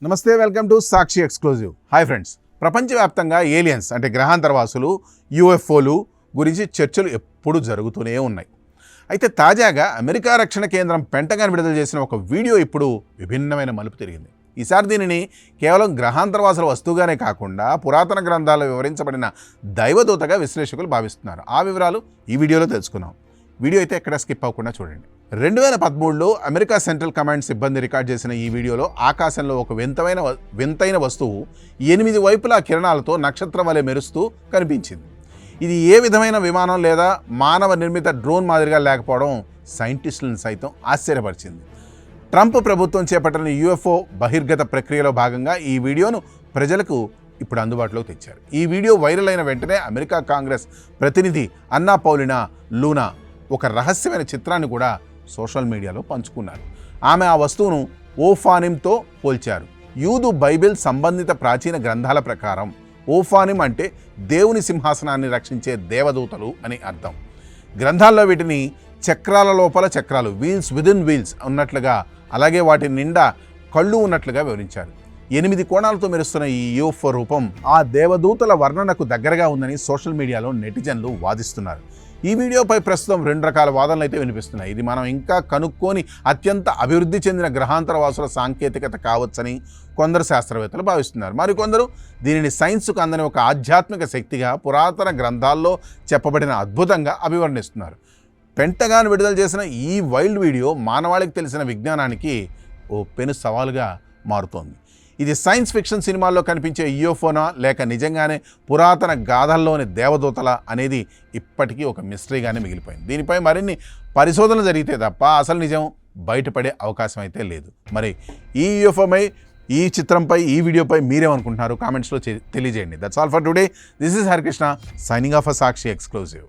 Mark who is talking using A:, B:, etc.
A: నమస్తే, welcome to Sakshi exclusive. Hi friends, ప్రపంచవ్యాప్తంగా aliens అంటే గ్రహాంతరవాసులు, యూఎఫ్ఓలు గురించి చర్చలు ఎప్పుడూ జరుగుతూనే ఉన్నాయి. అయితే తాజాగా అమెరికా రక్షణ కేంద్రం పెంటగాన్ విడుదల చేసిన ఒక వీడియో ఇప్పుడు విభిన్నమైన మలుపు తిరిగింది. ఈసారి దీనిని కేవలం గ్రహాంతరవాసుల వస్తువుగానే కాకుండా పురాతన గ్రంథాల్లో వివరించబడిన దైవదూతగా విశ్లేషకులు భావిస్తున్నారు. ఆ వివరాలు ఈ వీడియోలో తెలుసుకున్నాం. వీడియో అయితే ఎక్కడ స్కిప్ అవ్వకుండా చూడండి. 2013లో అమెరికా సెంట్రల్ కమాండ్ సిబ్బంది రికార్డ్ చేసిన ఈ వీడియోలో ఆకాశంలో ఒక వింతైన వస్తువు 8 వైపులా కిరణాలతో నక్షత్రం వలె మెరుస్తూ కనిపించింది. ఇది ఏ విధమైన విమానం లేదా మానవ నిర్మిత డ్రోన్ మాదిరిగా లేకపోవడం సైంటిస్టులను సైతం ఆశ్చర్యపరిచింది. ట్రంప్ ప్రభుత్వం చేపట్టిన యూఎఫ్ఓ బహిర్గత ప్రక్రియలో భాగంగా ఈ వీడియోను ప్రజలకు ఇప్పుడు అందుబాటులోకి తెచ్చారు. ఈ వీడియో వైరల్ అయిన వెంటనే అమెరికా కాంగ్రెస్ ప్రతినిధి అన్నా పౌలినా లూనా ఒక రహస్యమైన చిత్రాన్ని కూడా సోషల్ మీడియాలో పంచుకున్నారు. ఆమె ఆ వస్తువును ఓఫానిమ్తో పోల్చారు. యూదు బైబిల్ సంబంధిత ప్రాచీన గ్రంథాల ప్రకారం ఓఫానిమ్ అంటే దేవుని సింహాసనాన్ని రక్షించే దేవదూతలు అని అర్థం. గ్రంథాల్లో వీటిని చక్రాల లోపల చక్రాలు, వీల్స్ విదిన్ వీల్స్ ఉన్నట్లుగా, అలాగే వాటి నిండా కళ్ళు ఉన్నట్లుగా వివరించారు. 8 కోణాలతో మెరుస్తున్న ఈ యూఎఫ్ఓ రూపం ఆ దేవదూతల వర్ణనకు దగ్గరగా ఉందని సోషల్ మీడియాలో నెటిజన్లు వాదిస్తున్నారు. ఈ వీడియోపై ప్రస్తుతం 2 రకాల వాదనలు అయితే వినిపిస్తున్నాయి. ఇది మనం ఇంకా కనుక్కొని అత్యంత అభివృద్ధి చెందిన గ్రహాంతరవాసుల సాంకేతికత కావచ్చని కొందరు శాస్త్రవేత్తలు భావిస్తున్నారు. మరికొందరు దీనిని సైన్స్కు అందని ఒక ఆధ్యాత్మిక శక్తిగా, పురాతన గ్రంథాల్లో చెప్పబడిన అద్భుతంగా అభివర్ణిస్తున్నారు. పెంటగాన్ విడుదల చేసిన ఈ వైల్డ్ వీడియో మానవాళికి తెలిసిన విజ్ఞానానికి ఓ పెను సవాలుగా మారుతోంది. ఇది సైన్స్ ఫిక్షన్ సినిమాల్లో కనిపించే యూఎఫ్ఓనా లేక నిజంగానే పురాతన గాథల్లోని దేవదూతల అనేది ఇప్పటికీ ఒక మిస్టరీగానే మిగిలిపోయింది. దీనిపై మరిన్ని పరిశోధనలు జరిగితే తప్ప అసలు నిజం బయటపడే అవకాశం అయితే లేదు. మరి ఈ యూఎఫ్ఓపై, ఈ చిత్రంపై, ఈ వీడియోపై మీరేమనుకుంటున్నారు? కామెంట్స్లో తెలియజేయండి. That's all for today. This is Harikrishna signing off Sakshi exclusive.